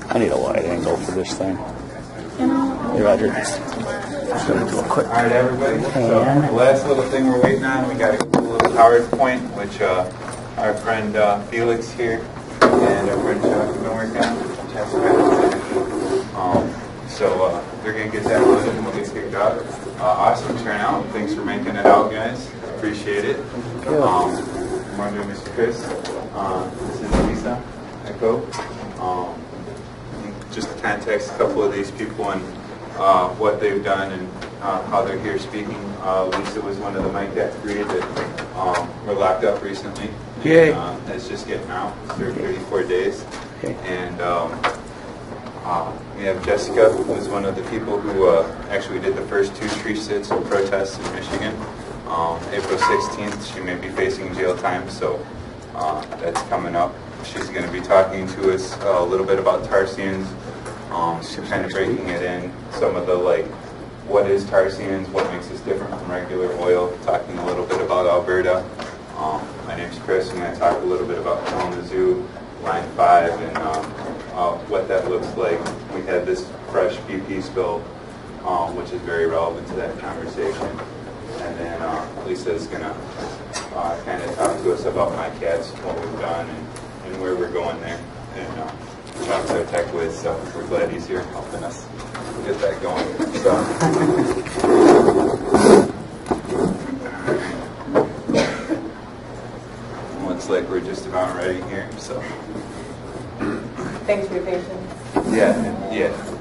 I need a wide angle for this thing. Hey, Roger. Just going to do a quick. All right, everybody. So the last little thing we're waiting on, we got a little PowerPoint, which our friend Felix here and our friend Chuck have been working on. So they're going to get that loaded and we'll get kicked off. Awesome turnout. Thanks for making it out, guys. Appreciate it. I'm Mr. Chris. This is Lisa Echo. Just to context a couple of these people and what they've done and how they're here speaking. Lisa was one of the MICAT 3 that were locked up recently. Yay. And is just getting out after 34 days. Okay. And we have Jessica, who was one of the people who actually did the first 2 tree sits and protests in Michigan. April 16th, she may be facing jail time, so that's coming up. She's going to be talking to us a little bit about tar sands, kind of breaking it in, some of the what is tar sands, what makes us different from regular oil, talking a little bit about Alberta. My name's Chris, and I talk a little bit about Kalamazoo, Line 5, and what that looks like. We had this fresh BP spill, which is very relevant to that conversation. And then Lisa is going to kind of talk to us about MyCats, what we've done, and where we're going there. And Chuck's our tech whiz, so we're glad he's here helping us get that going. So. Looks like we're just about ready here. So. Thanks for your patience. Yeah.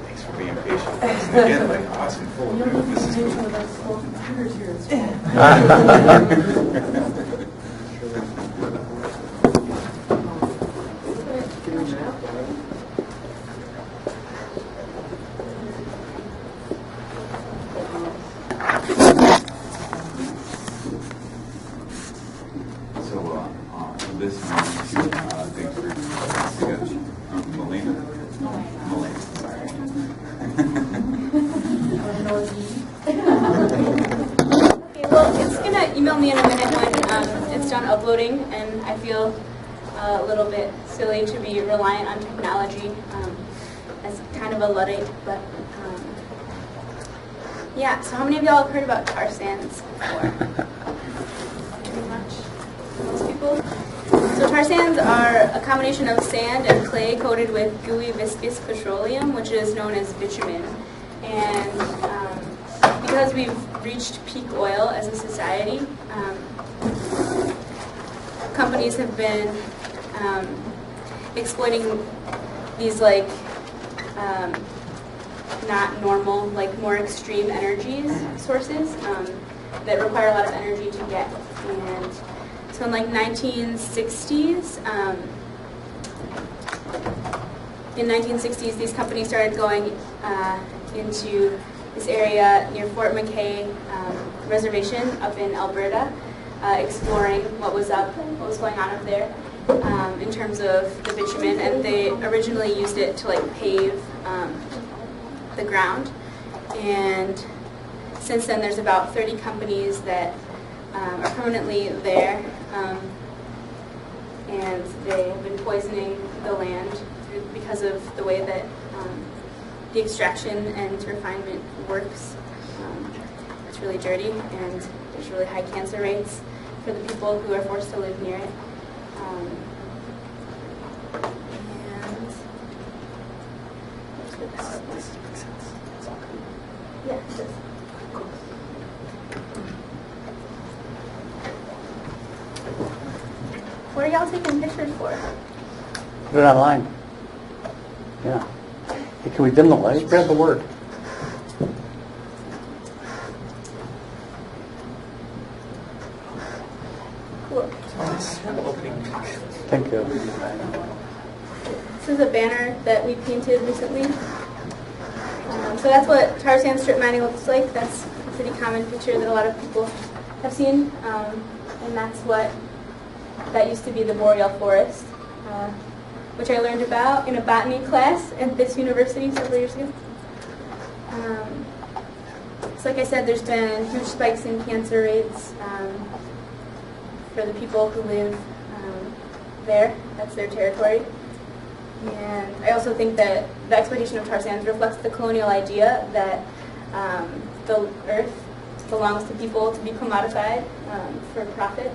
Thanks for being patient. And again, awesome. This is cool. This one, thanks for Melina. Sorry. Okay, well, it's going to email me in a minute when it's done uploading, and I feel a little bit silly to be reliant on technology as kind of a Luddite, but yeah, so how many of y'all have heard about tar sands before? Pretty much. Most people? So tar sands are a combination of sand and clay coated with gooey viscous petroleum, which is known as bitumen. And because we've reached peak oil as a society, companies have been exploiting these not normal, more extreme energy sources that require a lot of energy to get. And so in 1960s, these companies started going into this area near Fort McKay Reservation up in Alberta, exploring what was going on up there in terms of the bitumen, and they originally used it to pave the ground. And since then, there's about 30 companies that are permanently there, and they have been poisoning the land because of the way that the extraction and refinement works. It's really dirty, and there's really high cancer rates for the people who are forced to live near it. Yeah, it does. What are y'all taking pictures for? Put it online. Yeah. Hey, can we dim the light? Spread the word. Cool. Thank you. This is a banner that we painted recently. So that's what tar sand strip mining looks like. That's a pretty common picture that a lot of people have seen. And that used to be the boreal forest, which I learned about in a botany class at this university several years ago. So like I said, there's been huge spikes in cancer rates for the people who live there. That's their territory. And I also think that the exploitation of tar sands reflects the colonial idea that the earth belongs to people to be commodified for profit.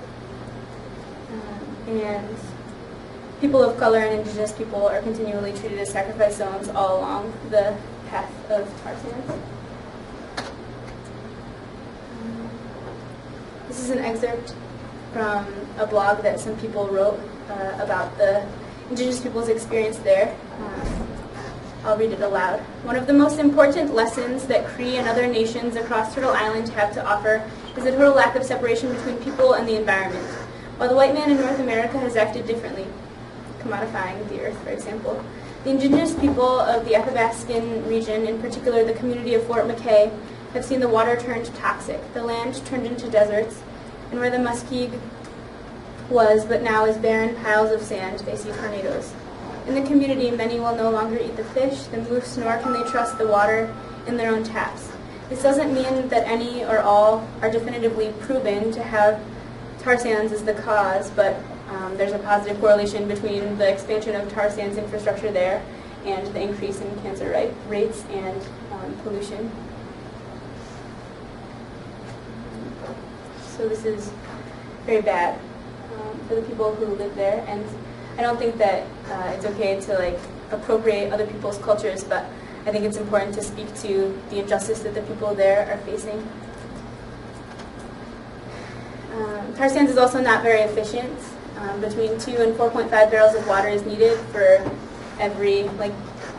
And people of color and indigenous people are continually treated as sacrifice zones all along the path of tar sands. This is an excerpt from a blog that some people wrote about the indigenous people's experience there. I'll read it aloud. One of the most important lessons that Cree and other nations across Turtle Island have to offer is the total lack of separation between people and the environment. While the white man in North America has acted differently, commodifying the earth, for example, the indigenous people of the Athabascan region, in particular the community of Fort McKay, have seen the water turned toxic, the land turned into deserts, and where the muskeg was but now is barren piles of sand, they see tornadoes. In the community, many will no longer eat the fish, the moose, nor can they trust the water in their own taps. This doesn't mean that any or all are definitively proven to have tar sands as the cause, but there's a positive correlation between the expansion of tar sands infrastructure there and the increase in cancer rates and pollution. So this is very bad for the people who live there, and I don't think that it's okay to appropriate other people's cultures, but I think it's important to speak to the injustice that the people there are facing. Tar sands is also not very efficient. Between 2 and 4.5 barrels of water is needed for every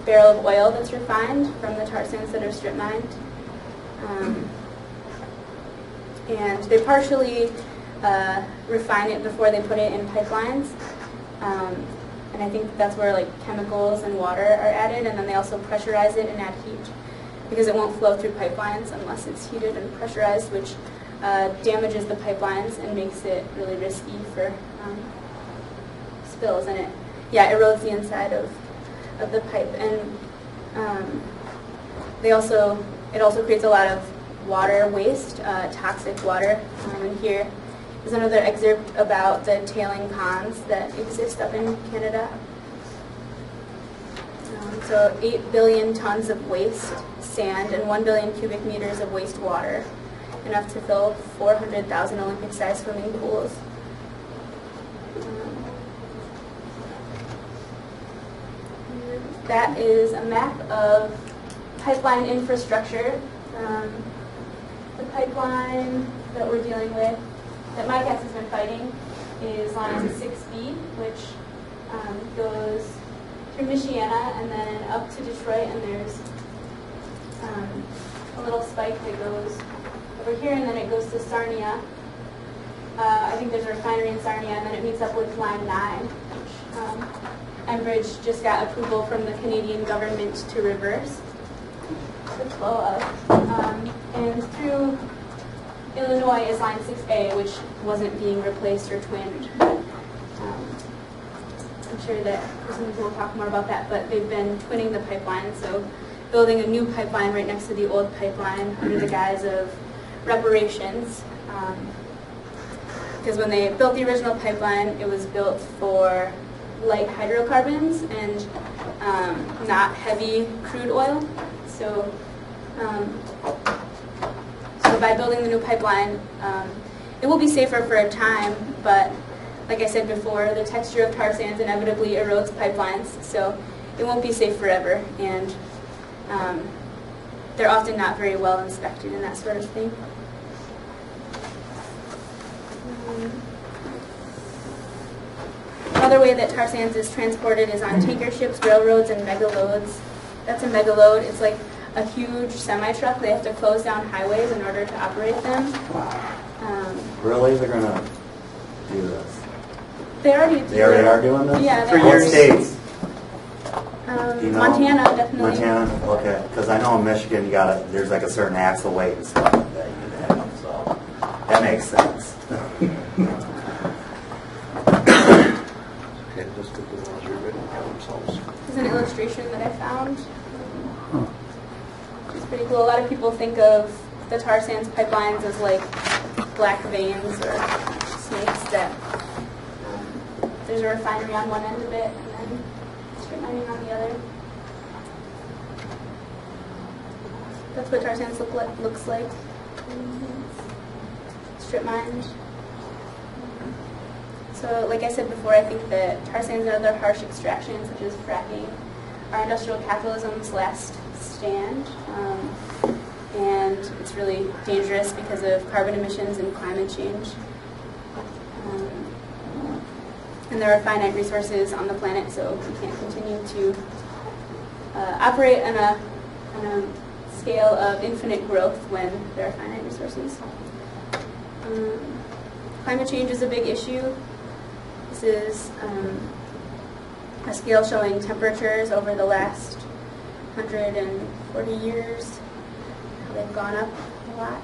barrel of oil that's refined from the tar sands that are strip mined. And they partially refine it before they put it in pipelines. And I think that's where chemicals and water are added, and then they also pressurize it and add heat because it won't flow through pipelines unless it's heated and pressurized, which damages the pipelines and makes it really risky for spills, and it erodes the inside of the pipe. And it also creates a lot of water waste, toxic water. And here is another excerpt about the tailing ponds that exist up in Canada. So 8 billion tons of waste sand and 1 billion cubic meters of wastewater, enough to fill 400,000 Olympic-sized swimming pools. That is a map of pipeline infrastructure. The pipeline that we're dealing with, that MyCats has been fighting, is line 6B, which goes through Michiana and then up to Detroit, and there's a little spike that goes over here, and then it goes to Sarnia. I think there's a refinery in Sarnia, and then it meets up with line 9, which Enbridge just got approval from the Canadian government to reverse the flow of. And through Illinois is line 6A, which wasn't being replaced or twinned. I'm sure that Kristen will talk more about that, but they've been twinning the pipeline, so building a new pipeline right next to the old pipeline under the guise of reparations. Because when they built the original pipeline, it was built for light hydrocarbons and not heavy crude oil. So by building the new pipeline, it will be safer for a time, but like I said before, the texture of tar sands inevitably erodes pipelines, so it won't be safe forever, and they're often not very well inspected and that sort of thing. Another way that tar sands is transported is on tanker ships, railroads, and megaloads. That's a megalode. It's like a huge semi-truck. They have to close down highways in order to operate them. Wow. Really? They're going to do this? They already do. They already are doing this? Yeah. For what states? You know? Montana, definitely. Montana? Okay. Because I know in Michigan there's a certain axle weight and stuff that you can have, so that makes sense. This is an illustration that I found. It's pretty cool. A lot of people think of the tar sands pipelines as like black veins or snakes that There's a refinery on one end of it, and then strip mining on the other. That's what tar sands looks like. Strip mined. So, like I said before, I think that tar sands and other harsh extractions, such as fracking, are industrial capitalism's last stand. And it's really dangerous because of carbon emissions and climate change. And there are finite resources on the planet, so we can't continue to operate on a scale of infinite growth when there are finite resources. Climate change is a big issue. This is a scale showing temperatures over the last 140 years. They've gone up a lot.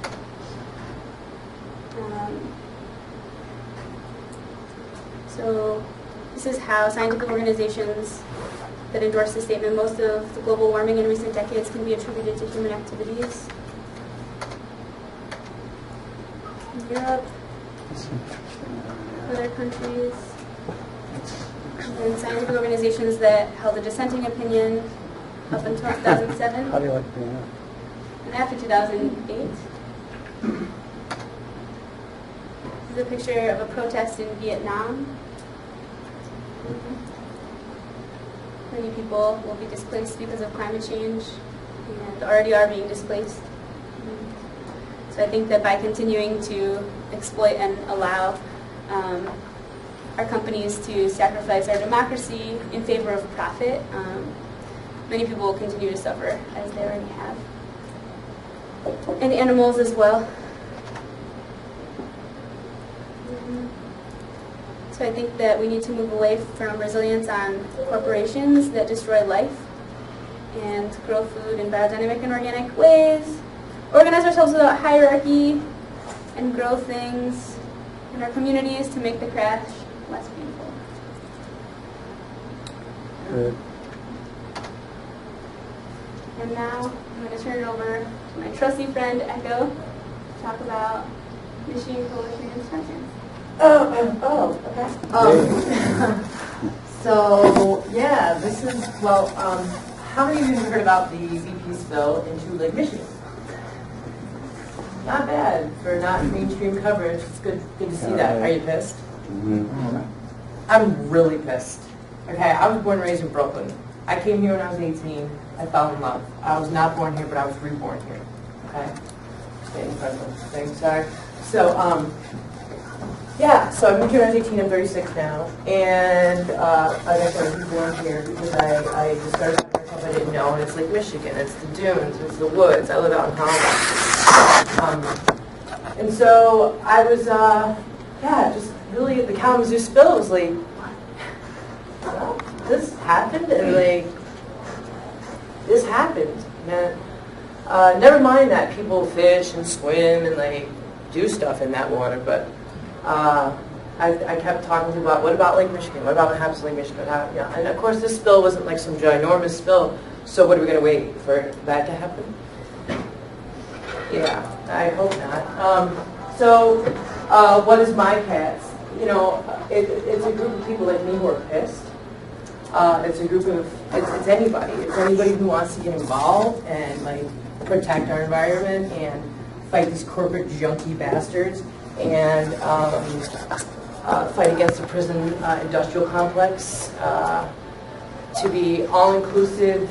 So this is how scientific organizations that endorse the statement, most of the global warming in recent decades can be attributed to human activities. In Europe, other countries, and scientific organizations that held a dissenting opinion up until 2007. How do you like doing that? And after 2008. This is a picture of a protest in Vietnam. Many people will be displaced because of climate change and already are being displaced. So I think that by continuing to exploit and allow our companies to sacrifice our democracy in favor of profit, many people will continue to suffer, as they already have. And animals as well. So I think that we need to move away from resilience on corporations that destroy life and grow food in biodynamic and organic ways, organize ourselves without hierarchy, and grow things in our communities to make the crash less painful. Good. And now I'm going to turn it over to my trusty friend Echo to talk about Michigan Coalition Against Tar Sands. Okay. So, yeah, this is, well, how many of you have heard about the BP spill into Lake Michigan? Not bad for not mainstream coverage. It's good to see that. Are you pissed? Mm-hmm. I'm really pissed. Okay, I was born and raised in Brooklyn. I came here when I was 18. I fell in love. I was not born here, but I was reborn here. Okay? Stay in front of the thing, sorry. So, yeah, so I moved here when I was 18, I'm 36 now, and like I said, I was born here because I discovered myself I didn't know, and it's Lake Michigan, it's the dunes, it's the woods, I live out in Holland. And so I was, yeah, just really, the Kalamazoo spill was like, well, this happened, and like, this happened, man. Never mind that people fish and swim and like do stuff in that water, but I kept talking about, what about Lake Michigan? What about what happens to Lake Michigan? Yeah. And of course, this spill wasn't like some ginormous spill, so what are we going to wait for that to happen? Yeah, I hope not. So, what is my cats? You know, it's a group of people like me who are pissed. It's a group of, it's anybody. It's anybody who wants to get involved and like protect our environment and fight these corporate junkie bastards and fight against the prison industrial complex, to be all-inclusive,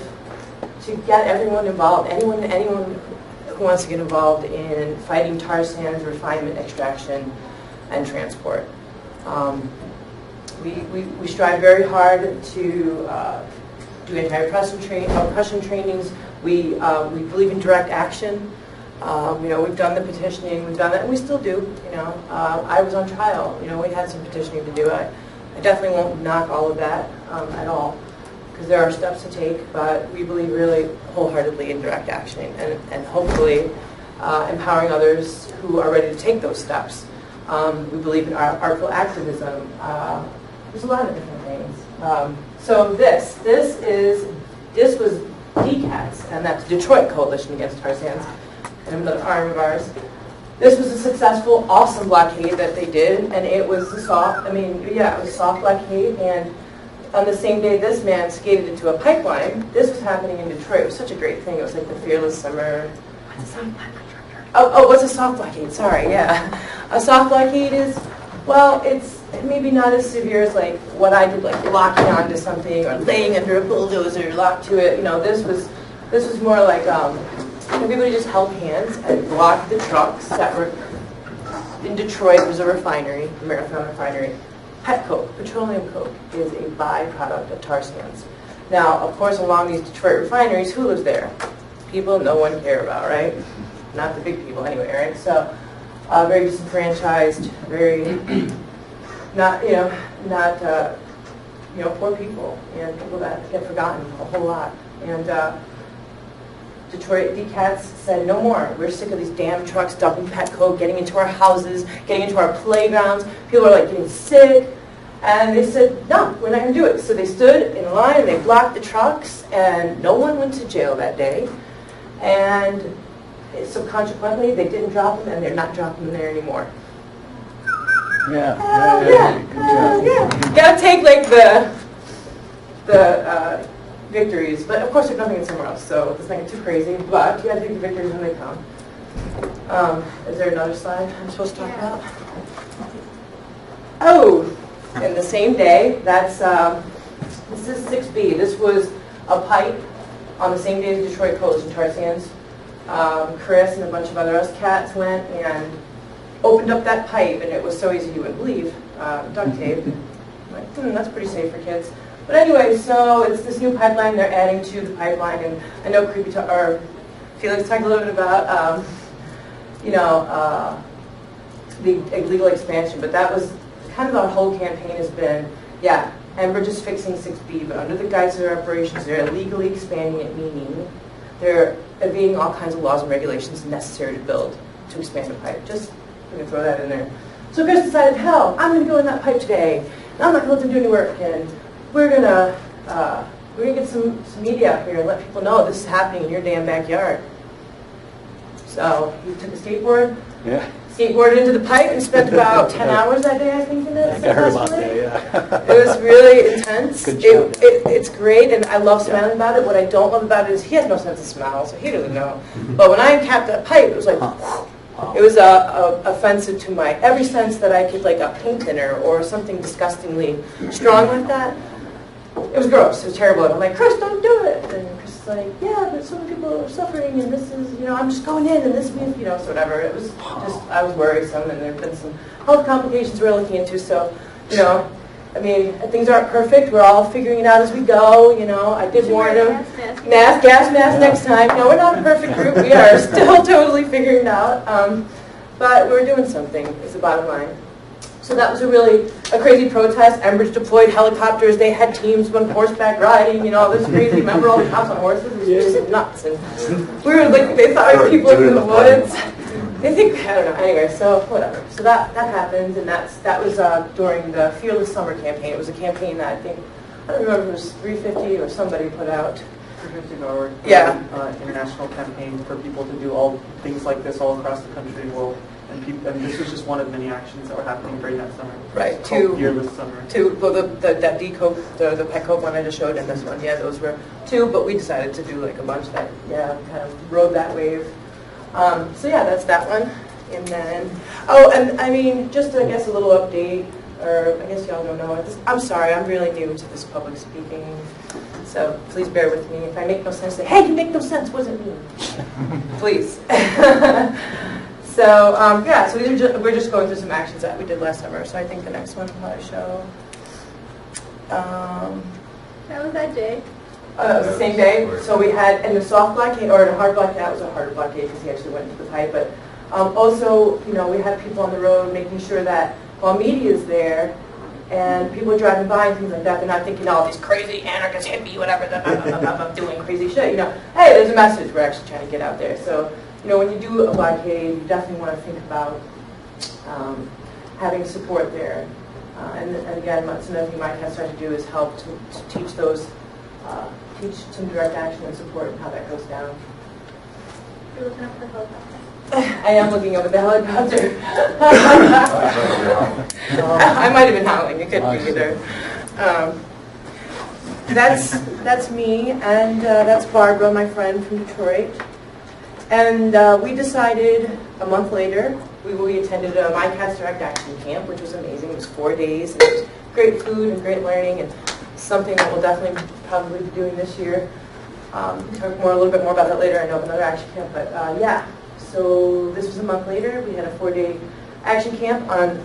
to get everyone involved, anyone who wants to get involved in fighting tar sands, refinement, extraction, and transport. We strive very hard to do anti-oppression trainings. We believe in direct action. You know, we've done the petitioning, we've done that, and we still do. You know, I was on trial. You know, we had some petitioning to do. I definitely won't knock all of that at all, because there are steps to take. But we believe really wholeheartedly in direct action, and hopefully empowering others who are ready to take those steps. We believe in artful activism. There's a lot of different things. So this was DCATS, and that's Detroit Coalition Against Tar Sands, and another arm of ours. This was a successful, awesome blockade that they did, and it was a soft, it was a soft blockade, and on the same day this man skated into a pipeline, this was happening in Detroit. It was such a great thing. It was like the Fearless Summer. What's a soft blockade? Sorry, yeah. A soft blockade is, well, it's maybe not as severe as like what I did, like locking onto something or laying under a bulldozer, locked to it. This was more like everybody just held hands and blocked the trucks that were in Detroit. There was a refinery, Marathon Refinery. Pet coke, petroleum coke, is a byproduct of tar sands. Now, of course, along these Detroit refineries, who lives there? People no one care about, right? Not the big people anyway, right? So, very disenfranchised, very poor people and people that get forgotten a whole lot. And Detroit DCATs said, no more. We're sick of these damn trucks dumping pet coke, getting into our houses, getting into our playgrounds. People are like getting sick. And they said, no, we're not going to do it. So they stood in line and they blocked the trucks, and no one went to jail that day. And so consequently, they didn't drop them, and they're not dropping them there anymore. Yeah. You gotta take like the victories, but of course they're coming in somewhere else, so let's not get too crazy. But you gotta take the victories when they come. Is there another slide I'm supposed to talk about? Oh, in the same day. That's this is 6B. This was a pipe on the same day as Detroit closed in tar sands. Chris and a bunch of other us cats went and opened up that pipe, and it was so easy you wouldn't believe. Duct tape. Like, that's pretty safe for kids. But anyway, so it's this new pipeline they're adding to the pipeline, and I know Felix talked a little bit about, the illegal expansion, but that was kind of our whole campaign has been, and we're just fixing 6B, but under the guise of their operations, they're illegally expanding it, meaning they're evading all kinds of laws and regulations necessary to expand a pipe. Just I'm gonna throw that in there. So Chris decided, hell, I'm gonna go in that pipe today, and I'm not gonna let them do any work, and we're gonna get some media out here and let people know this is happening in your damn backyard. So he took a skateboard, skateboarded into the pipe, and spent about 10 hours that day, I think, in it. I heard about that, yeah. It was really intense. Good job. It's great, and I love smiling about it. What I don't love about it is he has no sense of smile, so he doesn't know. But when I capped that pipe, it was like, it was offensive to my every sense that I could, like a paint thinner or something disgustingly strong like that. It was gross. It was terrible. And I'm like, Chris, don't do it. And Chris is like, yeah, but so many people are suffering, and this is, I'm just going in, and this means, so whatever. It was just, I was worrisome, and there have been some health complications we're looking into. So, things aren't perfect. We're all figuring it out as we go. I did warn him. Gas mask next time. We're not a perfect group. We are still totally figuring it out. But we're doing something, is the bottom line. So that was a crazy protest. Enbridge deployed helicopters. They had teams went horseback riding, all this crazy. Remember all the cops on horses? It was just nuts. And we were like, they thought we were people in the woods. They think, I don't know. Anyway, so whatever. So that happened, and that was during the Fearless Summer campaign. It was a campaign that I don't remember if it was 350 or somebody put out. International campaign for people to do things like this all across the country and world. And this was just one of many actions that were happening during that summer. Right. Fearless Summer. That the pet coke one I just showed, and this one. Yeah, those were two. But we decided to do like a bunch that kind of rode that wave. That's that one. And then just I guess a little update, or I guess y'all don't know. I'm sorry, I'm really new to this public speaking. So please bear with me. If I make no sense, say, hey, you make no sense. What does it mean? Please. So we're just going through some actions that we did last summer. So I think the next one I show. That was that day. It was the same day. So we had in the soft blockade or in a hard blockade. That was a hard blockade because he actually went into the pipe. But also, we had people on the road making sure that while media is there and people are driving by and things like that, they're not thinking, oh, these crazy anarchists, hippie, whatever, doing crazy shit. Hey, there's a message we're actually trying to get out there. So. When you do a blockade, you definitely want to think about having support there. And again, another thing Mike has tried to do is help to teach teach some direct action and support and how that goes down. You're looking up for helicopter. I am looking up at the helicopter. I might have been howling. It could be either. That's me, and that's Barbara, my friend from Detroit. And we decided a month later, we attended a My Cats Direct Action Camp, which was amazing. It was 4 days, and it was great food and great learning, and something that we'll definitely probably be doing this year. Talk a little bit more about that later. I know of another action camp, but yeah. So this was a month later. We had a 4-day action camp on.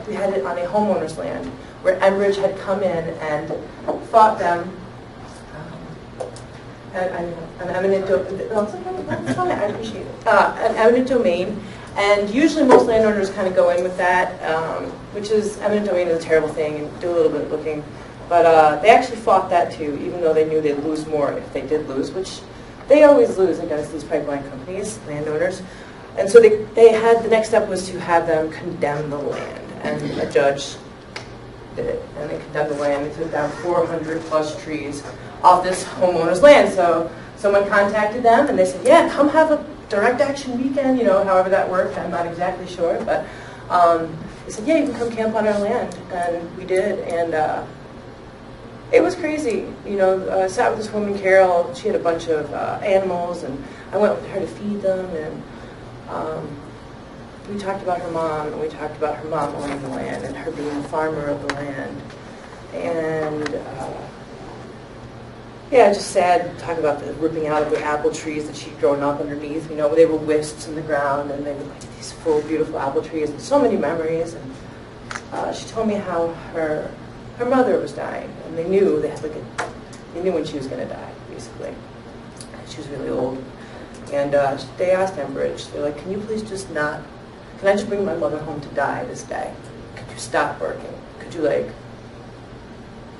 We had it on a homeowner's land where Enbridge had come in and fought them. An eminent I appreciate it. An eminent domain, and usually most landowners kind of go in with that, which is eminent domain is a terrible thing and do a little bit of looking. But they actually fought that too, even though they knew they'd lose more if they did lose, which they always lose against these pipeline companies, landowners. And so they had, the next step was to have them condemn the land, and a judge did it. And they condemned the land. They took down 400 plus trees off this homeowner's land. So someone contacted them and they said, yeah, come have a direct action weekend, you know, however that worked. I'm not exactly sure, but they said, yeah, you can come camp on our land. And we did, and it was crazy. You know, I sat with this woman, Carol. She had a bunch of animals, and I went with her to feed them, and we talked about her mom, and we talked about her mom owning the land and her being a farmer of the land. And yeah, just sad to talk about the ripping out of the apple trees that she'd grown up underneath. You know, they were wisps in the ground, and they were like these full, beautiful apple trees, and so many memories. And she told me how her mother was dying, and they knew they knew when she was going to die, basically. She was really old, and they asked Enbridge. They're like, "Can you please just not? Can I just bring my mother home to die this day? Could you stop working? Could you like?"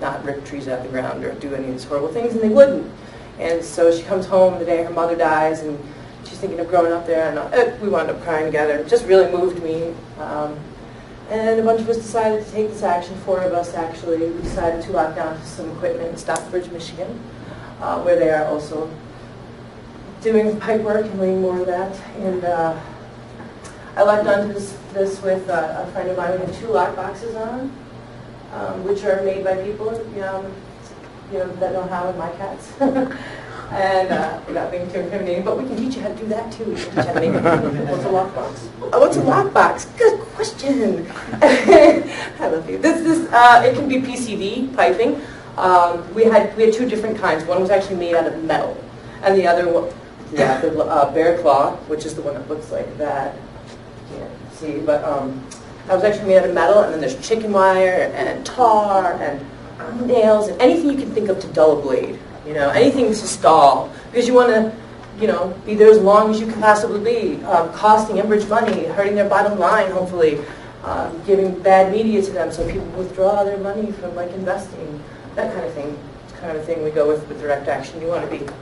not rip trees out of the ground or do any of these horrible things, and they wouldn't. And so she comes home the day her mother dies, and she's thinking of growing up there, and we wound up crying together. It just really moved me. And a bunch of us decided to take this action, 4 of us actually. We decided to lock down some equipment in Stockbridge, Michigan, where they are also doing pipe work and laying more of that. And I locked onto this with a friend of mine. We have 2 lock boxes on, which are made by people, you know that know how in my cats. And without being too incriminating, but we can teach you how to do that too. We can teach you how to make it. What's a lockbox? Oh, what's a lockbox? Good question. I love you. It can be PCV piping. We had 2 different kinds. One was actually made out of metal, and the other one, the bear claw, which is the one that looks like that. You can't see, but that was actually made out of metal. And then there's chicken wire and tar and nails and anything you can think of to dull a blade. You know, anything to stall, because you want to, be there as long as you can possibly be, costing Enbridge money, hurting their bottom line, hopefully, giving bad media to them so people withdraw their money from, like, investing, that kind of thing. It's kind of thing we go with direct action. You want to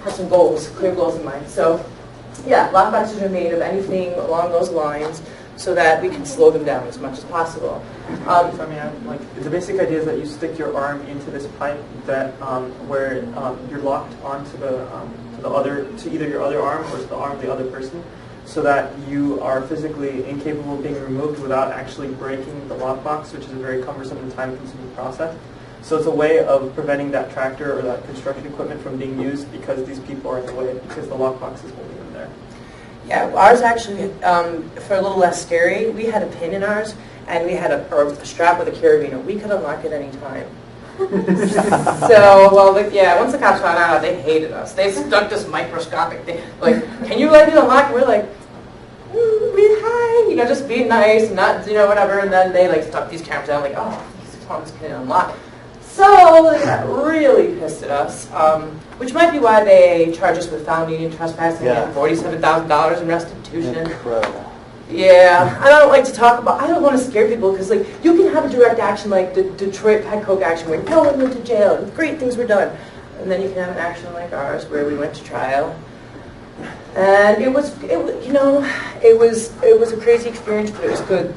have some goals, clear goals in mind. So, yeah, lockboxes are made of anything along those lines, so that we can slow them down as much as possible. If I may add, the basic idea is that you stick your arm into this pipe that where you're locked onto to either your other arm or to the arm of the other person, so that you are physically incapable of being removed without actually breaking the lockbox, which is a very cumbersome and time-consuming process. So it's a way of preventing that tractor or that construction equipment from being used because these people are in the way, because the lockbox is holding them there. Yeah, ours actually, for a little less scary, we had a pin in ours, and we had a strap with a carabiner. We could unlock it any time. So, once the cops found out, they hated us. They stuck this microscopic thing, like, can you let it unlock? And we're like, hi, just being nice, and not, whatever. And then they stuck these cameras down, like, oh, these phones can unlock. So they got really pissed at us, which might be why they charge us with felony and trespassing and $47,000 in restitution. Incredible. Yeah, I don't like to talk about. I don't want to scare people because, you can have a direct action like the Detroit Pet Coke action where no one went to jail and great things were done, and then you can have an action like ours where we went to trial, and it was a crazy experience, but it was good.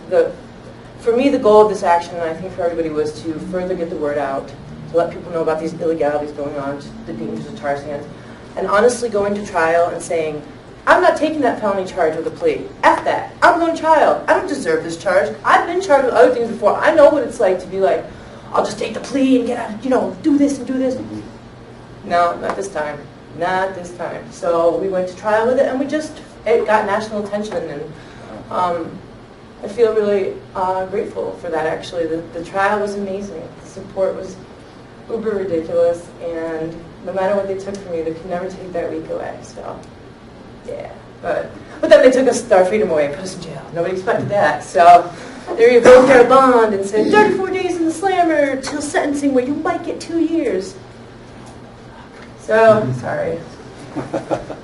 For me, the goal of this action, and I think for everybody, was to further get the word out, to let people know about these illegalities going on, the dangers of tar sands, and honestly going to trial and saying, I'm not taking that felony charge with a plea. F that. I'm going to trial. I don't deserve this charge. I've been charged with other things before. I know what it's like to be like, I'll just take the plea and get out, do this and do this. No, not this time. Not this time. So we went to trial with it, and it got national attention, and I feel really grateful for that, actually. The trial was amazing. The support was uber ridiculous, and no matter what they took from me, they could never take that week away. So, yeah. But then they took our freedom away and put us in jail. Nobody expected that. So they revoked our bond and said 34 days in the slammer till sentencing, where you might get 2 years. So, sorry.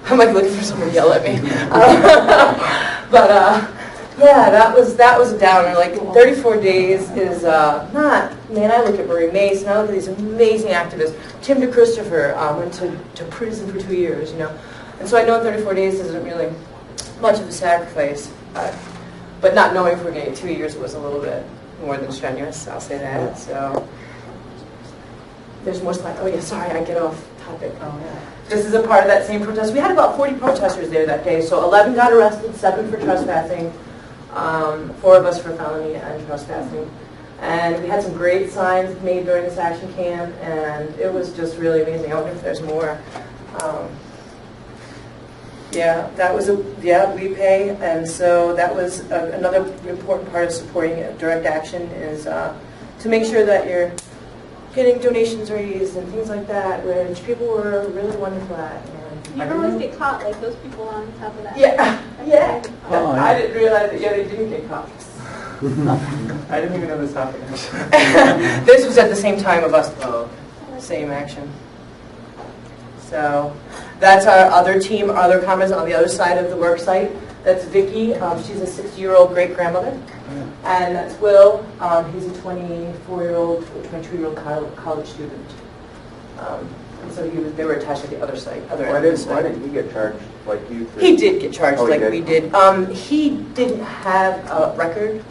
I'm like looking for someone to yell at me. Yeah, that was a downer. Like 34 days is not. Man, I look at Marie Mason. I look at these amazing activists. Tim DeChristopher went to prison for 2 years. And so I know 34 days isn't really much of a sacrifice. But not knowing if we're getting 2 years was a little bit more than strenuous. I'll say that. So there's more slide. Oh yeah, sorry, I get off topic. Oh yeah. This is a part of that same protest. We had about 40 protesters there that day. So 11 got arrested, 7 for trespassing. 4 of us for felony and trespassing. And we had some great signs made during this action camp, and it was just really amazing. I wonder if there's more. Yeah, that was we pay, and so that was another important part of supporting direct action is to make sure that you're getting donations raised and things like that, which people were really wonderful at. You never always get caught like those people on top of that. Yeah, yeah. Oh, yeah. I didn't realize that. Yeah, they didn't get caught. I didn't even know this happened. This was at the same time of us. Same action. So that's our other team, our other comments on the other side of the work site. That's Vicky. She's a 60-year-old great-grandmother. And that's Will. He's a 24-year-old, 22-year-old college student. So they were attached to the other site. Why didn't he get charged like you? He did get charged Oh, like did? we did. He didn't have a record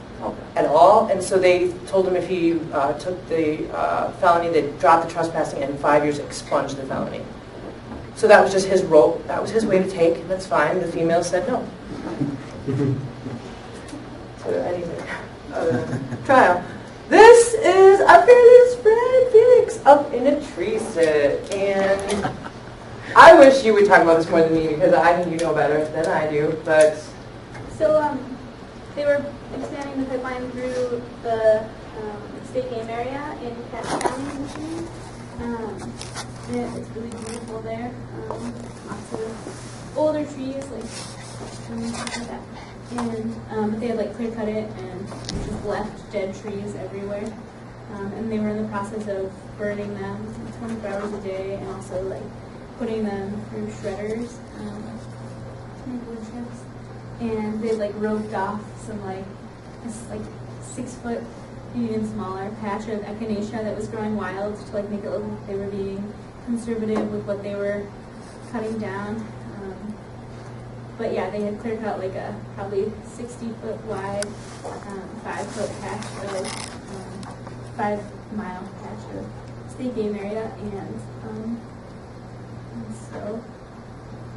at all, and so they told him if he took the felony, they'd drop the trespassing and in 5 years expunge the felony. So that was just his role. That was his way to take, and that's fine. The female said no. So anything other than trial. This is a fearless Fred Felix up in a tree sit, and I wish you would talk about this more than me because I think you know better than I do. But So they were expanding the pipeline through the state game area in Cache County, Michigan. And it's really beautiful there. Lots of older trees, like that. And they had like clear cut it and just left dead trees everywhere. And they were in the process of burning them 24 hours a day, and also like putting them through shredders to make wood chips. And they like roped off some this 6 foot, even smaller patch of echinacea that was growing wild to like make it look like they were being conservative with what they were cutting down. But yeah, they had clear cut like a probably 60-foot wide, 5 foot patch of 5 mile patch of state game area, and so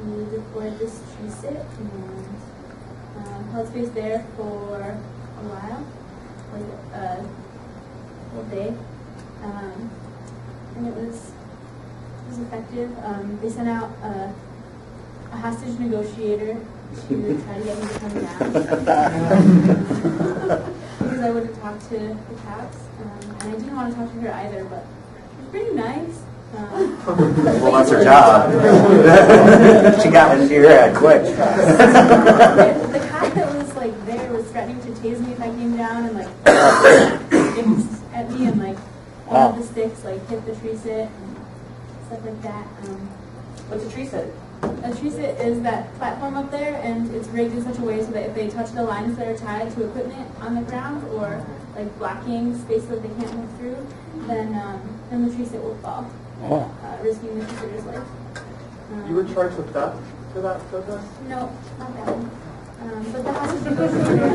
we deployed this tree sit and held space there for a while, like a whole day, and it was effective. They sent out a hostage negotiator to try to get me to come down because I wouldn't talk to the cops, and I didn't want to talk to her either, but it was pretty nice. Well, that's her job. She got into your head quick. The cop that was like there was threatening to tase me if I came down, and like sticks at me, and like one of the sticks like hit the tree sit and stuff like that. what's a tree sit? A tree sit is that platform up there, and it's rigged in such a way so that if they touch the lines that are tied to equipment on the ground or like blocking space that they can't move through, then the tree sit will fall, risking the tree sitter's life. You were charged with theft for that protest? No, not that one. But the hostage negotiator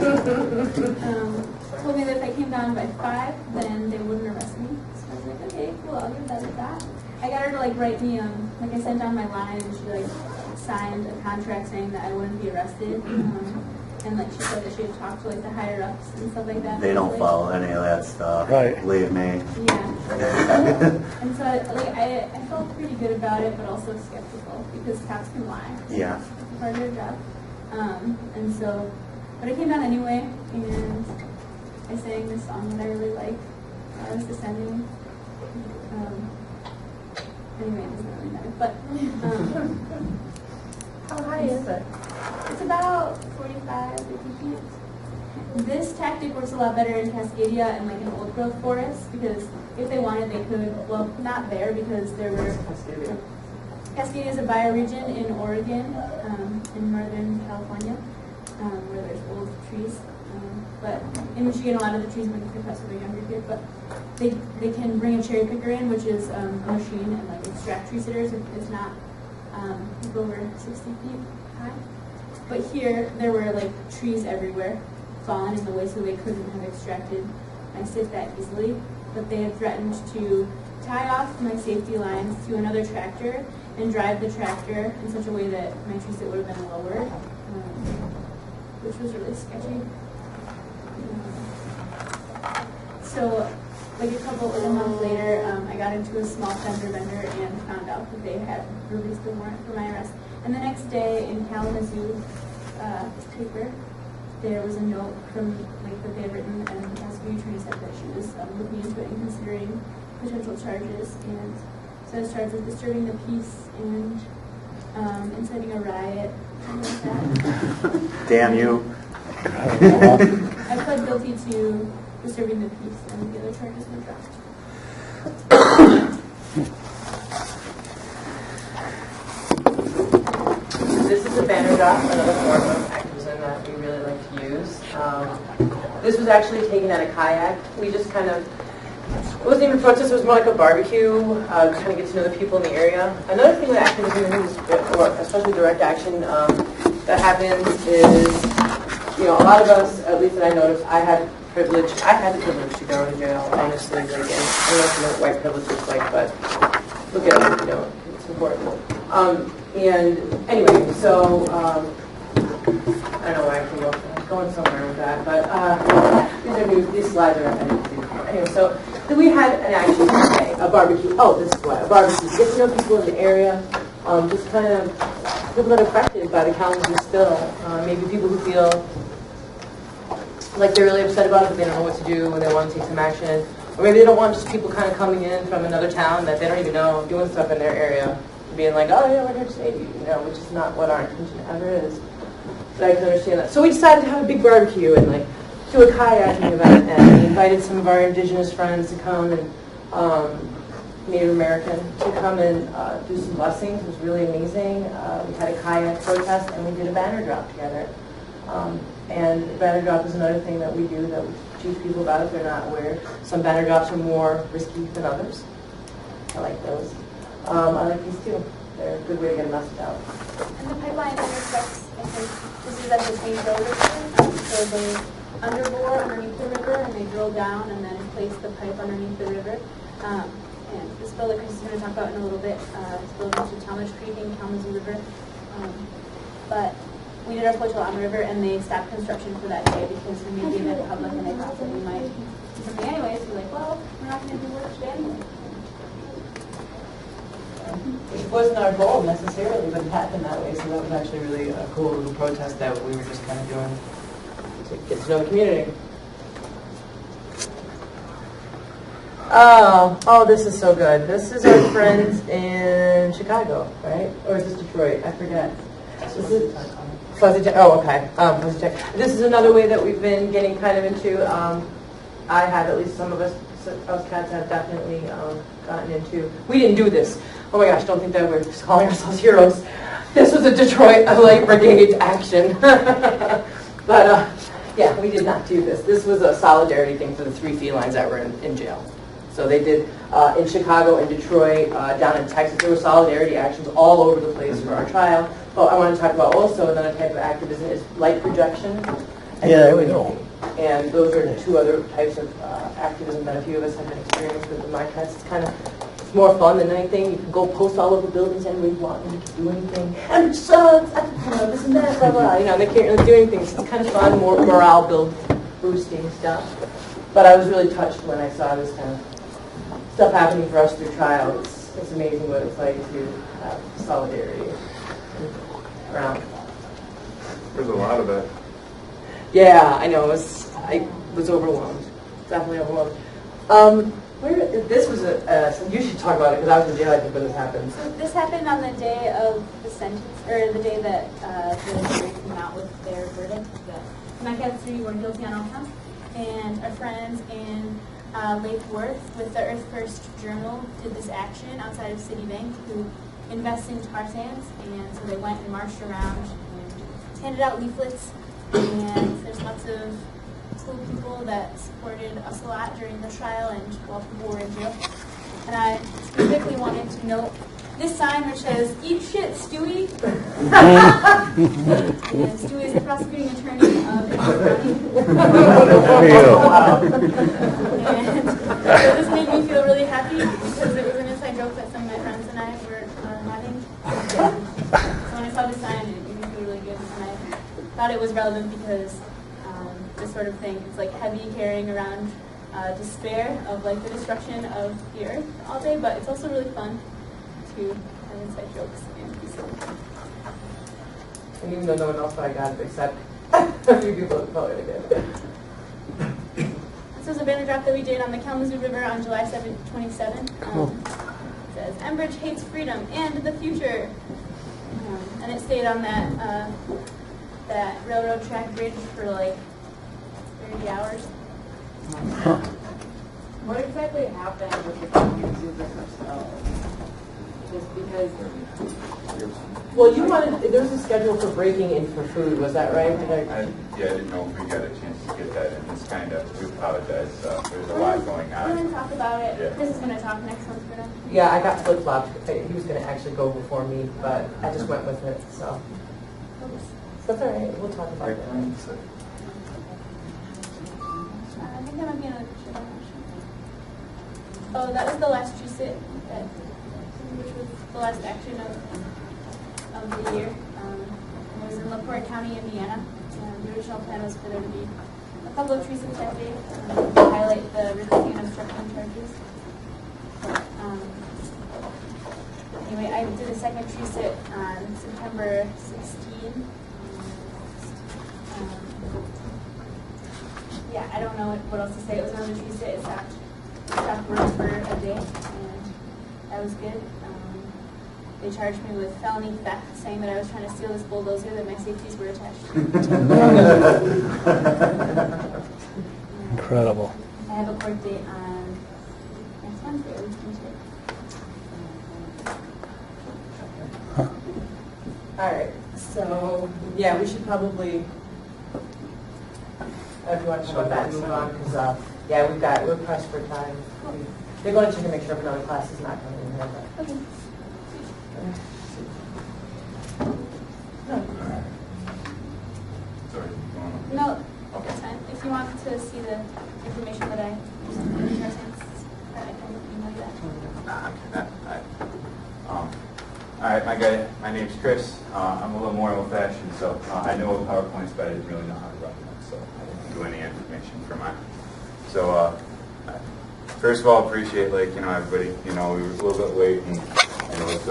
told me that if I came down by 5, then they wouldn't arrest me. So I was like, okay, cool, I'll give that a shot. I got her to like write me, like I sent down my line, and she like signed a contract saying that I wouldn't be arrested. And like she said that she had talked to like the higher ups and stuff like that. They don't like, follow any of that stuff. Right. Believe me. Yeah. And so I felt pretty good about it, but also skeptical because cops can lie. Yeah. It's part of their job. And so, but I came down anyway, and I sang this song that I really like. I was descending. Anyway, it doesn't really matter. But How high is it? it's about 45, 50 feet. This tactic works a lot better in Cascadia and like an old growth forest because if they wanted, they could. Well, not there because there were. Cascadia is a bioregion in Oregon, in northern California, where there's old trees. But in Michigan, a lot of the trees have been cut so they're younger here. But they can bring a cherry picker in, which is a machine, and like extract tree sitters if it's not over 60 feet high. But here, there were like trees everywhere, fallen in the way, so they couldn't have extracted my sit that easily. But they had threatened to tie off my safety lines to another tractor and drive the tractor in such a way that my tree sit would have been lowered, which was really sketchy. So, like a month later, I got into a small fender bender and found out that they had released the warrant for my arrest. And the next day, in Kalamazoo paper, there was a note from like that they had written, and the prosecuting attorney said that she was looking into it and considering potential charges. And so I was charged with disturbing the peace and inciting a riot, something like that. Damn you. I pled guilty to disturbing the peace, and the other charges were dropped. This is a banner drop, another form of activism that we really like to use. This was actually taken at a kayak. We just kind of, it wasn't even a protest, it was more like a barbecue, kind of get to know the people in the area. Another thing that activism is, or especially direct action, that happens is, you know, a lot of us, at least that I noticed, I had the privilege to go to jail, honestly. Like, and I don't know if you know what white privilege looks like, but look at it, you know, it's important. And anyway, so, I don't know why I came up, I was going somewhere with that, but these slides are anyway, so we had an action today, a barbecue, this is why, a barbecue, get to know people in the area, just kind of people that are affected by the Kalamazoo spill, maybe people who feel like they're really upset about it, but they don't know what to do, and they want to take some action. Or maybe they don't want just people kind of coming in from another town that they don't even know, doing stuff in their area, being like, oh yeah, we're here to save you, you know, which is not what our intention ever is. But I can understand that. So we decided to have a big barbecue and like do a kayaking event, and we invited some of our indigenous friends to come and Native American to come and do some blessings. It was really amazing. We had a kayak protest, and we did a banner drop together. And banner drop is another thing that we do that we teach people about if they're not aware. Some banner drops are more risky than others. I like those. I like these too. They're a good way to get a message out. And the pipeline intersects, I think, this is at the St. Joe River. So they underbore underneath the river, and they drill down and then place the pipe underneath the river. And the spill that Chris is going to talk about in a little bit spilled into Talmadge Creek and Kalamazoo River. But we did our flotilla on the river, and they stopped construction for that day because we made the event public, and they thought that we might do something anyway. So we're like, well, we're not going to do work today anyway. It wasn't our goal necessarily, but it happened that way, so that was actually really a cool little protest that we were just kind of doing to get to know the community. Oh, this is so good. This is our friends in Chicago, right? Or is this Detroit? I forget. This is Fuzzy Jack. Oh, okay. Fuzzy Jack. This is another way that we've been getting kind of into. I have, at least some of us cats have definitely gotten into. We didn't do this. Oh my gosh, don't think that we're just calling ourselves heroes. This was a Detroit Light Brigade action. But yeah, we did not do this. This was a solidarity thing for the 3 felines that were in jail. So they did in Chicago, in Detroit, down in Texas. There were solidarity actions all over the place for our trial. But I want to talk about also another type of activism is light projection. Yeah, there we go. And those are 2 other types of activism that a few of us have been experienced with in my cats. It's kind of It's more fun than anything. You can go post all over buildings anywhere you want, and you can do anything. And it sucks, this and that, blah, blah. You know, they can't really do anything. It's kind of fun, more morale boosting stuff. But I was really touched when I saw this kind of stuff happening for us through trial. It's amazing what it's like to have solidarity around. There's a lot of it. Yeah, I know. I was overwhelmed. Definitely overwhelmed. This was you should talk about it because I was in jail, I think, when this happened. So this happened on the day of the sentence, or the day that the jury came out with their verdict that Mecca 3 were guilty on all counts. And our friends in Lake Worth with the Earth First Journal did this action outside of Citibank, who invests in tar sands, and so they went and marched around and handed out leaflets. And there's lots of cool people that supported us a lot during the trial and while people were in jail. And I specifically wanted to note this sign which says, "Eat shit, Stewie." And Stewie is the prosecuting attorney of And so this made me feel really happy because it was an inside joke that some of my friends and I were having. So when I saw this sign, it made me feel really good. And I thought it was relevant because this sort of thing is like heavy carrying around despair of like the destruction of the earth all day, but it's also really fun to have inside jokes and be silly. And even though no one else thought I got it except a few people probably did. This was a banner drop that we did on the Kalamazoo River on July 27. Cool. It says, "Enbridge hates freedom and the future." And it stayed on that railroad track bridge for like 30 hours. What exactly happened with the Kalamazoo River snow? Just because... Well, there was a schedule for breaking in for food, was that right? I didn't know if we got a chance to get that in. It's kind of, we apologize. There's a lot going We're going on. to talk about it. Yeah. Chris is going to talk next month for them. Yeah, I got flip-flopped. He was going to actually go before me, but I just went with it, so. That's all right. We'll talk about it. I think that might be another picture. I'm not sure. Oh, that was the last GSIT, which was the last action of the year. It was in LaPorte County, Indiana. The original plan was for there to be a couple of trees that day to highlight the resisting and obstruction charges. Anyway, I did a second tree sit on September 16. Yeah, I don't know what else to say. It was another tree sit. It stopped work for a day, and that was good. They charged me with felony theft, saying that I was trying to steal this bulldozer that my safeties were attached to. Incredible. I have a court date on next Wednesday, a week from today. All right. So, yeah, we should probably, if you want to talk about that, move on, because, yeah, we're pressed for time. They're going to check and make sure if another class is not coming in here, but. Okay. Sorry. No, that's fine. If you want to see the information that I I can email you that. All right, my name's Chris. I'm a little more old-fashioned, so I know PowerPoints, but I didn't really know how to run them, so I didn't do any information for mine. So first of all, appreciate everybody. We were a little bit late, and it was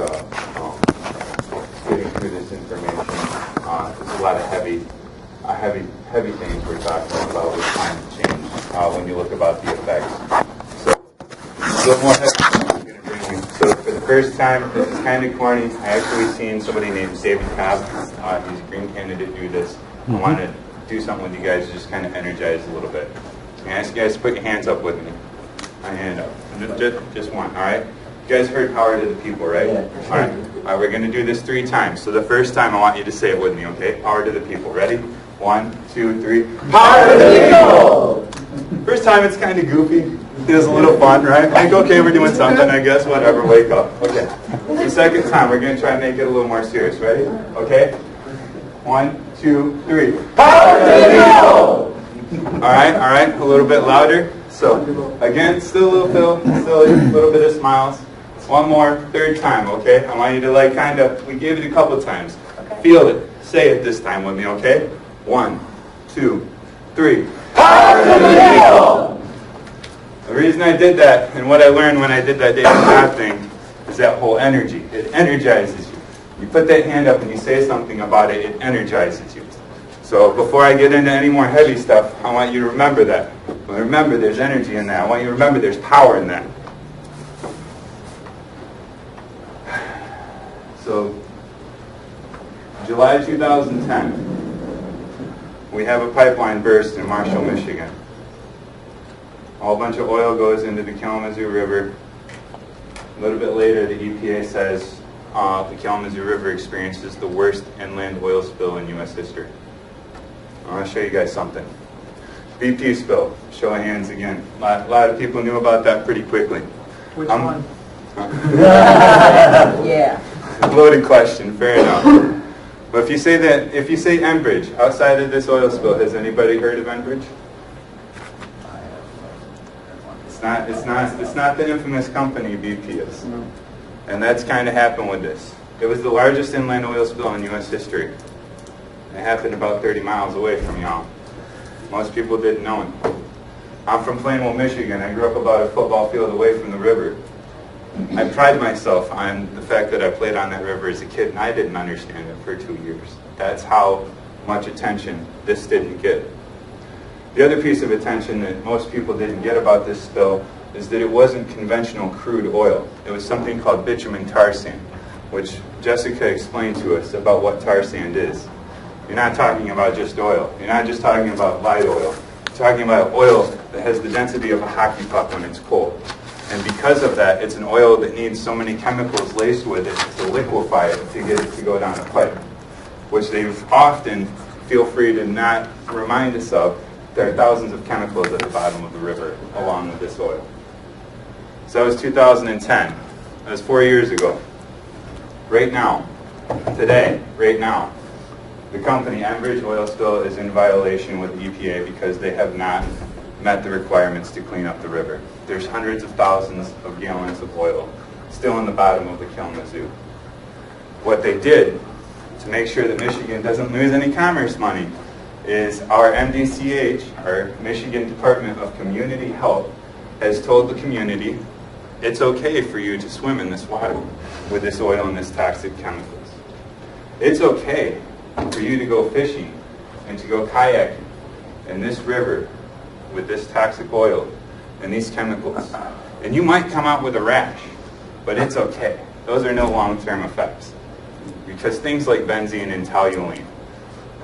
getting through this information. There's a lot of heavy things we're talking about with climate change when you look about the effects. So a little more heavy. So for the first time, this is kind of corny. I actually seen somebody named David Cobb. He's a Green candidate do this. I want to do something with you guys to just kind of energize a little bit. I ask you guys to put your hands up with me. My hand up. Just one, all right? You guys heard power to the people, right? Yeah. All right. All right, we're going to do this 3 times. So the first time, I want you to say it with me, okay? Power to the people. Ready? 1, 2, 3. Power to the people! First time, it's kind of goofy. It was a little fun, right? Like, okay, we're doing something, I guess. Whatever, wake up. Okay. The second time, we're going to try and make it a little more serious. Ready? Okay? 1, 2, 3. Power to the people! All right. A little bit louder. So, again, still a little bit of smiles. One more, third time, okay? I want you to like kind of, we gave it a couple times. Okay. Feel it. Say it this time with me, okay? 1, 2, 3. Power to the eagle! The reason I did that, and what I learned when I did that David God thing, is that whole energy. It energizes you. You put that hand up and you say something about it, it energizes you. So before I get into any more heavy stuff, I want you to remember that. Remember there's energy in that. I want you to remember there's power in that. So, July 2010, we have a pipeline burst in Marshall, Michigan. A whole bunch of oil goes into the Kalamazoo River. A little bit later, the EPA says the Kalamazoo River experiences the worst inland oil spill in U.S. history. I want to show you guys something. BP spill. Show of hands again. A lot of people knew about that pretty quickly. Which one? Yeah. Loaded question, fair enough. But if you say Enbridge, outside of this oil spill, has anybody heard of Enbridge? It's not the infamous company BP is. No. And that's kind of happened with this. It was the largest inland oil spill in U.S. history. It happened about 30 miles away from y'all. Most people didn't know it. I'm from Plainville, Michigan. I grew up about a football field away from the river. I pride myself on the fact that I played on that river as a kid, and I didn't understand it for 2 years. That's how much attention this didn't get. The other piece of attention that most people didn't get about this spill is that it wasn't conventional crude oil. It was something called bitumen tar sand, which Jessica explained to us about what tar sand is. You're not talking about just oil. You're not just talking about light oil. You're talking about oil that has the density of a hockey puck when it's cold. And because of that, it's an oil that needs so many chemicals laced with it to liquefy it to get it to go down a pipe, which they often feel free to not remind us of. There are thousands of chemicals at the bottom of the river along with this oil. So that was 2010. That was 4 years ago. Right now, today, right now, the company Enbridge Oil Spill is in violation with the EPA because they have not met the requirements to clean up the river. There's hundreds of thousands of gallons of oil still in the bottom of the Kalamazoo. What they did to make sure that Michigan doesn't lose any commerce money is our MDCH, our Michigan Department of Community Health, has told the community it's okay for you to swim in this water with this oil and this toxic chemicals. It's okay for you to go fishing and to go kayaking in this river with this toxic oil and these chemicals. And you might come out with a rash, but it's okay. Those are no long-term effects. Because things like benzene and toluene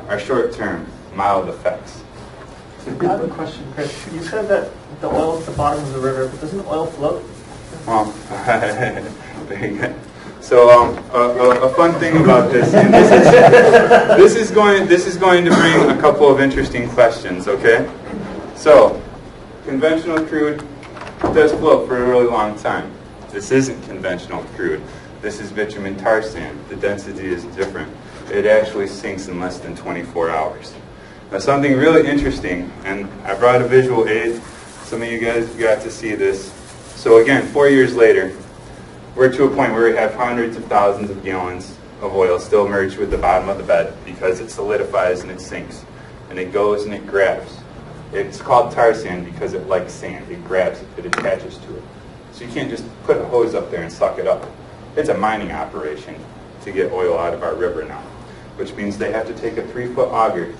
are short-term, mild effects. I have a question, Chris. You said that the oil is at the bottom of the river, but doesn't oil float? Well, very good. So a fun thing about this, and this is going to bring a couple of interesting questions, okay? So, conventional crude does float for a really long time. This isn't conventional crude. This is bitumen tar sand. The density is different. It actually sinks in less than 24 hours. Now, something really interesting, and I brought a visual aid. Some of you guys got to see this. So again, 4 years later, we're to a point where we have hundreds of thousands of gallons of oil still merged with the bottom of the bed because it solidifies and it sinks. And it goes and it grabs. It's called tar sand because it likes sand. It grabs it. It attaches to it. So you can't just put a hose up there and suck it up. It's a mining operation to get oil out of our river now, which means they have to take a 3-foot auger,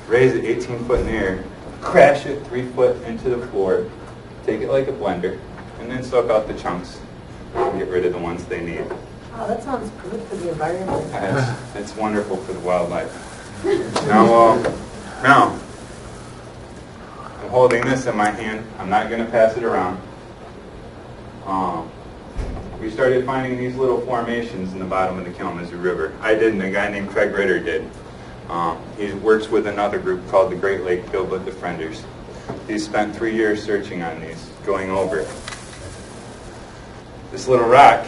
raise it 18 foot in the air, crash it 3 foot into the floor, take it like a blender, and then soak out the chunks and get rid of the ones they need. Oh, that sounds good for the environment. It's wonderful for the wildlife. Now, I'm holding this in my hand. I'm not going to pass it around. We started finding these little formations in the bottom of the Kalamazoo River. I didn't. A guy named Craig Ritter did. He works with another group called the Great Lake Bilba Defenders. He spent 3 years searching on these, going over it. This little rock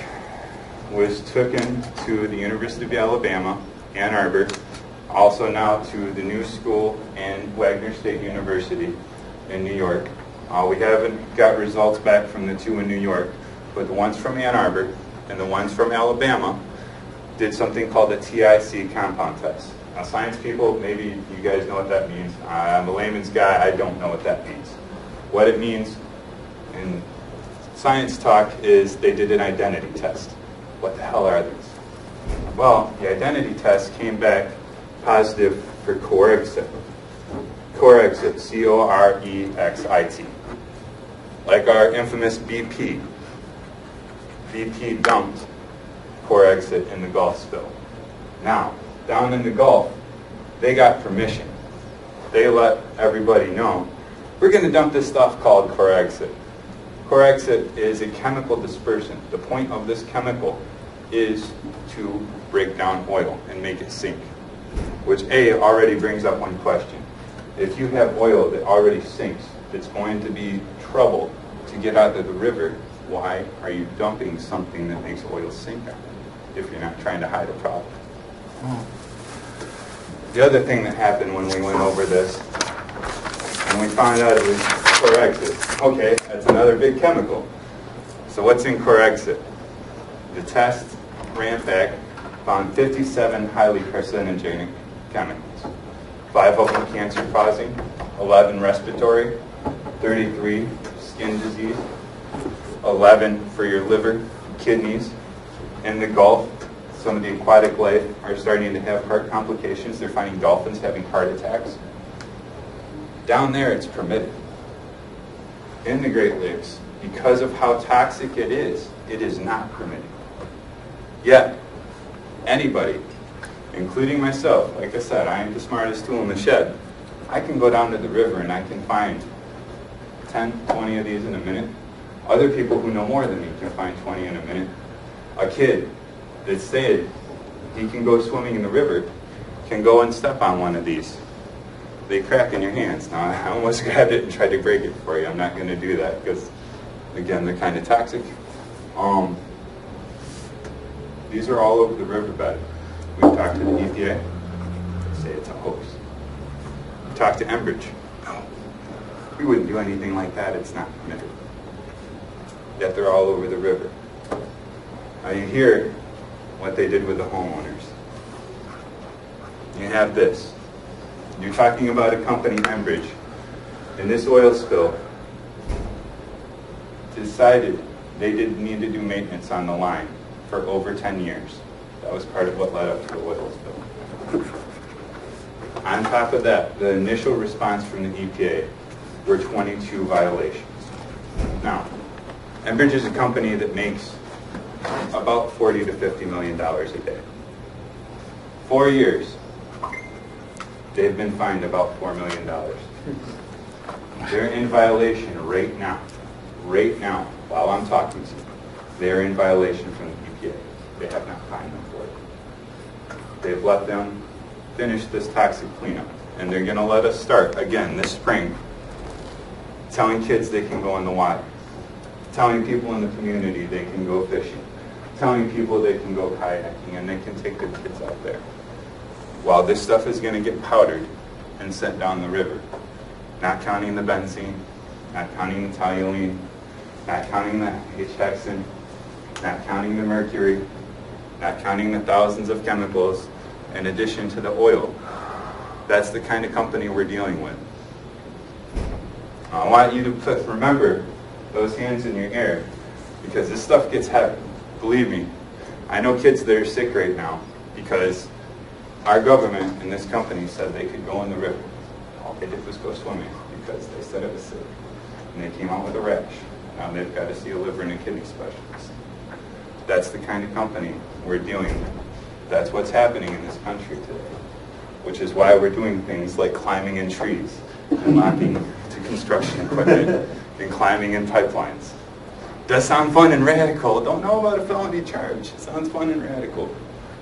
was taken to the University of Alabama, Ann Arbor, also now to the New School and Wagner State University in New York. We haven't got results back from the two in New York, but the ones from Ann Arbor and the ones from Alabama did something called the TIC compound test. Now, science people, maybe you guys know what that means. I'm a layman's guy, I don't know what that means. What it means in science talk is they did an identity test. What the hell are these? Well, the identity test came back positive for Corexit. Corexit, C-O-R-E-X-I-T. Like our infamous BP. BP dumped Corexit in the Gulf spill. Now, down in the Gulf, they got permission. They let everybody know, we're going to dump this stuff called Corexit. Corexit is a chemical dispersant. The point of this chemical is to break down oil and make it sink, which already brings up one question. If you have oil that already sinks, it's going to be trouble to get out of the river. Why are you dumping something that makes oil sink out if you're not trying to hide a problem? The other thing that happened when we went over this, and we found out it was Corexit. Okay, that's another big chemical. So what's in Corexit? The test ran back, found 57 highly carcinogenic chemicals. 5 of them cancer-causing, 11 respiratory, 33 skin disease, 11 for your liver, kidneys. In the Gulf, some of the aquatic life are starting to have heart complications. They're finding dolphins having heart attacks. Down there, it's permitted. In the Great Lakes, because of how toxic it is not permitted. Yet, anybody, including myself, like I said, I ain't the smartest tool in the shed. I can go down to the river and I can find 10, 20 of these in a minute. Other people who know more than me can find 20 in a minute. A kid that said he can go swimming in the river can go and step on one of these. They crack in your hands. Now, I almost grabbed it and tried to break it for you. I'm not going to do that because, again, they're kind of toxic. These are all over the riverbed. We've talked to the EPA. They say it's a hoax. We talked to Enbridge. No, we wouldn't do anything like that. It's not permitted. Yet they're all over the river. Now you hear what they did with the homeowners. You have this. You're talking about a company, Enbridge, in this oil spill, decided they didn't need to do maintenance on the line for over 10 years. That was part of what led up to the oil spill. On top of that, the initial response from the EPA were 22 violations. Now, Enbridge is a company that makes about $40 to $50 million a day. 4 years, they've been fined about $4 million. They're in violation right now, while I'm talking to you. They're in violation from the EPA. They have not fined them for it. They've let them finish this toxic cleanup, and they're going to let us start again this spring, telling kids they can go in the water, telling people in the community they can go fishing, telling people they can go kayaking, and they can take their kids out there. While this stuff is going to get powdered and sent down the river, not counting the benzene, not counting the toluene, not counting the H-hexane, not counting the mercury, not counting the thousands of chemicals, in addition to the oil. That's the kind of company we're dealing with. I want you to remember those hands in your air, because this stuff gets heavy. Believe me, I know kids that are sick right now because our government and this company said they could go in the river. All they did was go swimming because they said it was sick. And they came out with a rash. Now they've got to see a liver and a kidney specialist. That's the kind of company we're dealing with. That's what's happening in this country today, which is why we're doing things like climbing in trees and locking to construction equipment and climbing in pipelines. Does sound fun and radical. Don't know about a felony charge. It sounds fun and radical.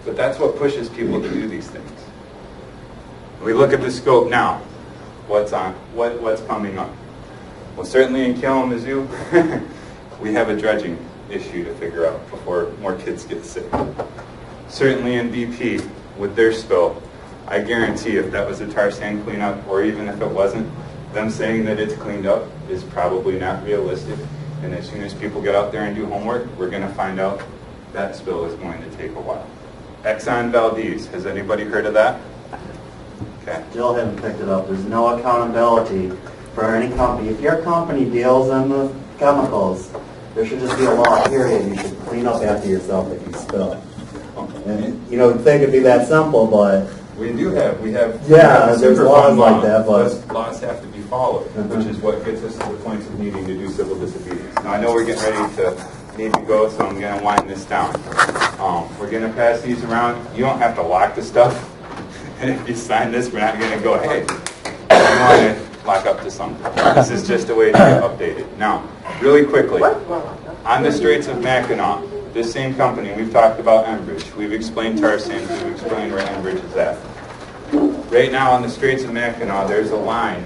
But that's what pushes people to do these things. We look at the scope now. What's coming up? Well, certainly in Kalamazoo, we have a dredging issue to figure out before more kids get sick. Certainly in BP, with their spill, I guarantee if that was a tar sand cleanup, or even if it wasn't, them saying that it's cleaned up is probably not realistic. And as soon as people get out there and do homework, we're going to find out that spill is going to take a while. Exxon Valdez, has anybody heard of that? Okay. Jill hadn't picked it up. There's no accountability for any company. If your company deals in the chemicals, there should just be a law, period. You should clean up after yourself if you spill. And you know, you'd think it'd be that simple, but We have yeah, there's laws Superfund like that, but those laws have to be followed, which is what gets us to the point of needing to do civil disobedience. Now, I know we're getting ready to need to go, so I'm going to wind this down. We're going to pass these around. You don't have to lock the stuff. And if you sign this, we're not going to go, hey, you want to lock up to something. This is just a way to get updated. Now, really quickly, on the Straits of Mackinac, this same company, we've talked about Enbridge. We've explained tar sands. We've explained where Enbridge is at. Right now on the Straits of Mackinac, there's a line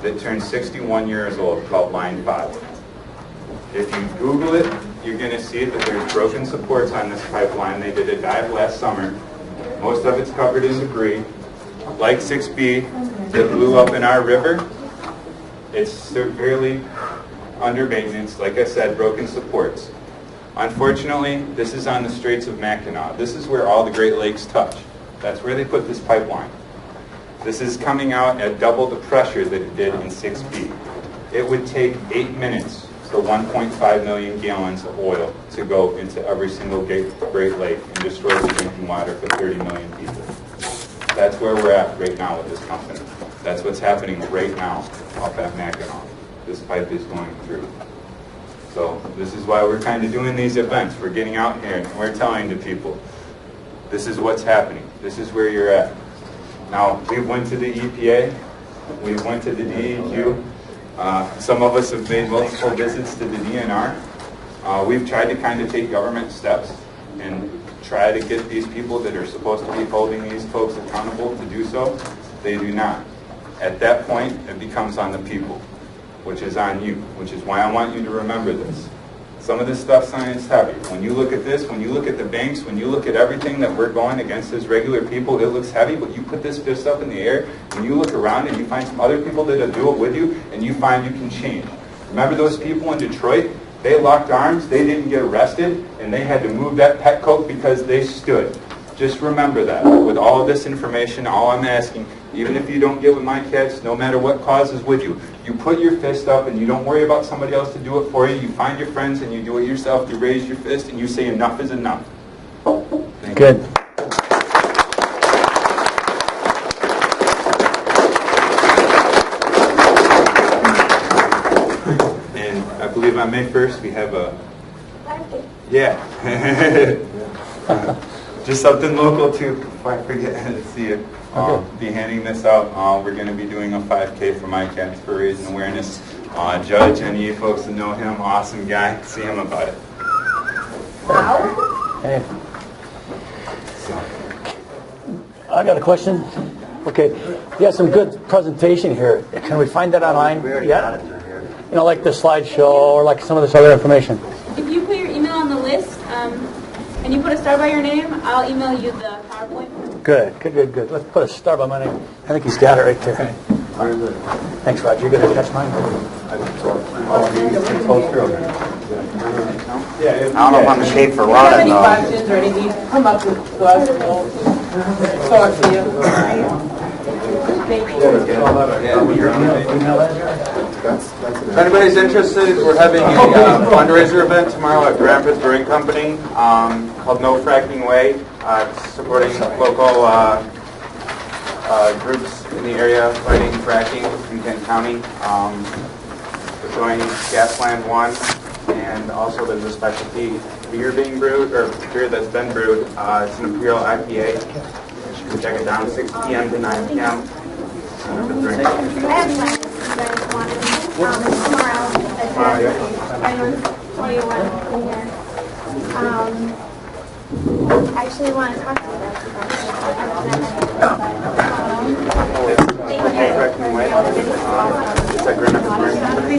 that turns 61 years old called Line 5. If you Google it, you're going to see that there's broken supports on this pipeline. They did a dive last summer. Most of it's covered in debris. Like 6B that blew up in our river, it's severely under maintenance. Like I said, broken supports. Unfortunately, this is on the Straits of Mackinac. This is where all the Great Lakes touch. That's where they put this pipeline. This is coming out at double the pressure that it did in 6B. It would take 8 minutes for 1.5 million gallons of oil to go into every single Great Lake and destroy the drinking water for 30 million people. That's where we're at right now with this company. That's what's happening right now up at Mackinac. This pipe is going through. So this is why we're kind of doing these events. We're getting out here and we're telling the people, this is what's happening. This is where you're at. Now, we went to the EPA. We went to the DEQ. Some of us have made multiple visits to the DNR. We've tried to kind of take government steps and try to get these people that are supposed to be holding these folks accountable to do so. They do not. At that point, it becomes on the people, which is on you, which is why I want you to remember this. Some of this stuff science heavy. When you look at this, when you look at the banks, when you look at everything that we're going against as regular people, it looks heavy, but you put this fist up in the air, and you look around and you find some other people that'll do it with you, and you find you can change. Remember those people in Detroit? They locked arms, they didn't get arrested, and they had to move that petcoat because they stood. Just remember that. With all of this information, all I'm asking, even if you don't get with my kids, no matter what cause is with you, you put your fist up and you don't worry about somebody else to do it for you. You find your friends and you do it yourself. You raise your fist and you say enough is enough. Thank Good. you. And I believe on May 1st we have a... Yeah. Just something local too, before I forget to see it. Be handing this out. We're going to be doing a 5K for my cats for raising awareness. Judge, any of you folks that know him, awesome guy, see him about it. Hey. I got a question. Okay, you have some good presentation here. Can we find that online? we already got it through here. You know, like the slideshow or like some of this other information. If you put your email on the list, and you put a star by your name, I'll email you the PowerPoint. Good. Let's put a star by my name. I think he's got it right there. Thanks, Roger. You're going to catch mine? I don't know if I'm in shape for If you have running any though. questions or anything, come up to us and we'll talk to you. Thank you. If anybody's interested, we're having a fundraiser event tomorrow at Grand Rapids Brewing Company called No Fracking Way, supporting local groups in the area fighting fracking in Kent County. We're showing Gasland 1, and also there's a specialty beer being brewed, or beer that's been brewed. It's an Imperial IPA. You can check it down 6 p.m. to 9 p.m. I have plans if you guys want to tomorrow at I know 21 here. I actually want to talk to you guys about It's a Grand Rapids Brewing Company.